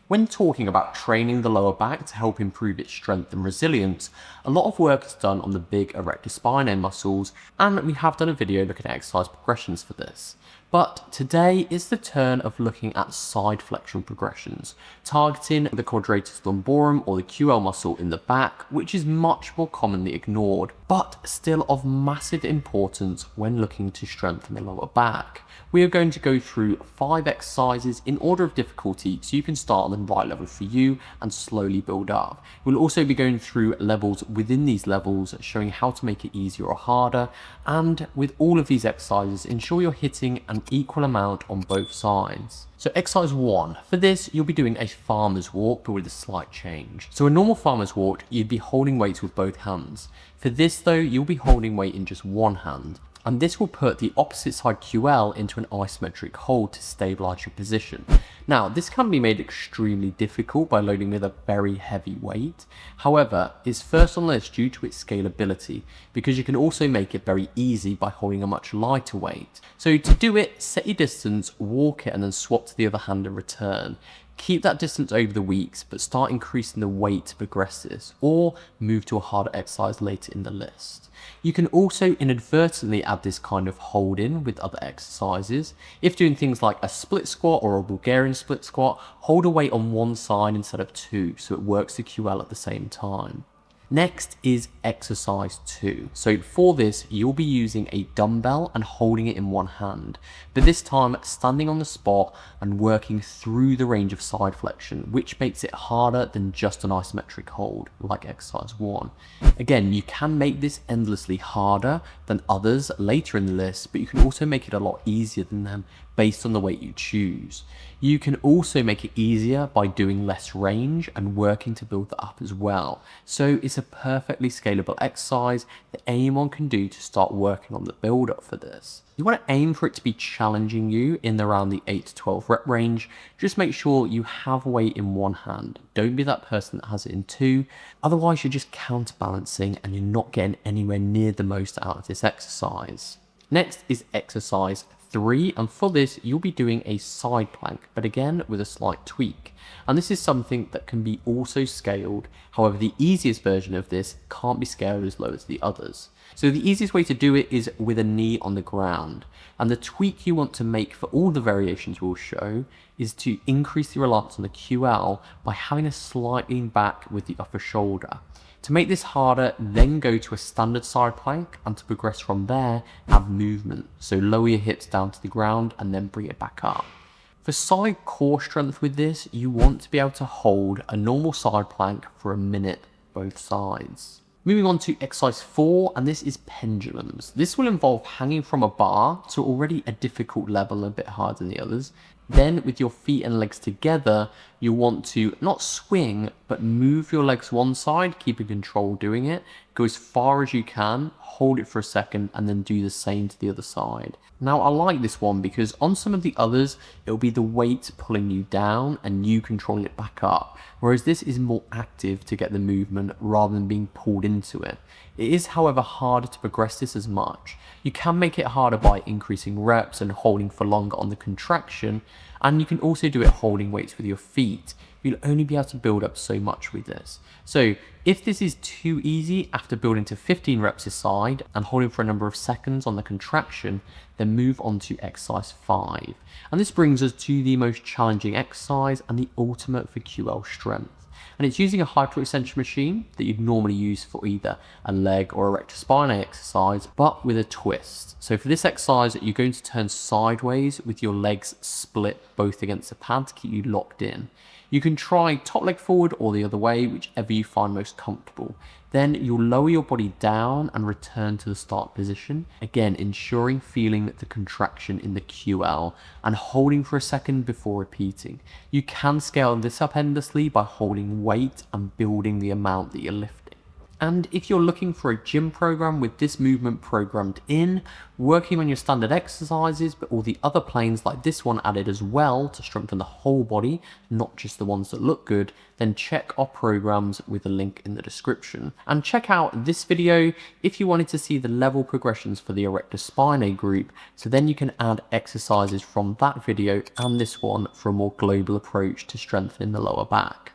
When talking about training the lower back to help improve its strength and resilience, a lot of work is done on the big erector spinae muscles, and we have done a video looking at exercise progressions for this. But today is the turn of looking at side flexion progressions, targeting the quadratus lumborum or the QL muscle in the back, which is much more commonly ignored, but still of massive importance when looking to strengthen the lower back. We are going to go through 5 exercises in order of difficulty so you can start on the right level for you and slowly build up. We'll also be going through levels within these levels, showing how to make it easier or harder, and with all of these exercises, ensure you're hitting an equal amount on both sides. So exercise 1, for this you'll be doing a farmer's walk but with a slight change. So a normal farmer's walk, you'd be holding weights with both hands. For this though, you'll be holding weight in just one hand. And this will put the opposite side QL into an isometric hold to stabilize your position. Now, this can be made extremely difficult by loading with a very heavy weight. However, it's first on the list due to its scalability, because you can also make it very easy by holding a much lighter weight. So to do it, set your distance, walk it, and then swap to the other hand and return. Keep that distance over the weeks, but start increasing the weight to progress this, or move to a harder exercise later in the list. You can also inadvertently add this kind of hold in with other exercises. If doing things like a split squat or a Bulgarian split squat, hold a weight on one side instead of two, so it works the QL at the same time. Next is exercise 2. So for this, you'll be using a dumbbell and holding it in one hand, but this time standing on the spot and working through the range of side flexion, which makes it harder than just an isometric hold like exercise 1. Again, you can make this endlessly harder than others later in the list, but you can also make it a lot easier than them based on the weight you choose. You can also make it easier by doing less range and working to build that up as well. So it's a perfectly scalable exercise that anyone can do to start working on the build up for this. You want to aim for it to be challenging you in around the 8 to 12 rep range. Just make sure you have weight in one hand. Don't be that person that has it in two. Otherwise you're just counterbalancing and you're not getting anywhere near the most out of this exercise. Next is exercise 3, and for this you'll be doing a side plank, but again with a slight tweak. And this is something that can be also scaled. However, the easiest version of this can't be scaled as low as the others. So the easiest way to do it is with a knee on the ground. And the tweak you want to make for all the variations we'll show is to increase the reliance on the QL by having a slight lean back with the upper shoulder. To make this harder, then go to a standard side plank, and to progress from there, add movement. So lower your hips down to the ground and then bring it back up. For side core strength with this, you want to be able to hold a normal side plank for a minute, both sides. Moving on to exercise 4, and this is pendulums. This will involve hanging from a bar, so already a difficult level, a bit harder than the others. Then with your feet and legs together, you want to not swing, but move your legs one side, keeping control doing it. Go as far as you can, hold it for a second, and then do the same to the other side. Now I like this one because on some of the others, it'll be the weight pulling you down and you controlling it back up. Whereas this is more active to get the movement rather than being pulled into it. It is, however, harder to progress this as much. You can make it harder by increasing reps and holding for longer on the contraction, and you can also do it holding weights with your feet. You'll only be able to build up so much with this. So if this is too easy after building to 15 reps a side and holding for a number of seconds on the contraction, then move on to exercise 5. And this brings us to the most challenging exercise and the ultimate for QL strength. And it's using a hyperextension machine that you'd normally use for either a leg or erector spinae exercise, but with a twist. So for this exercise, you're going to turn sideways with your legs split both against the pad to keep you locked in. You can try top leg forward or the other way, whichever you find most comfortable. Then you'll lower your body down and return to the start position. Again, ensuring feeling the contraction in the QL and holding for a second before repeating. You can scale this up endlessly by holding weight and building the amount that you're lifting. And if you're looking for a gym program with this movement programmed in, working on your standard exercises, but all the other planes like this one added as well to strengthen the whole body, not just the ones that look good, then check our programs with a link in the description. And check out this video if you wanted to see the level progressions for the erector spinae group, so then you can add exercises from that video and this one for a more global approach to strengthening the lower back.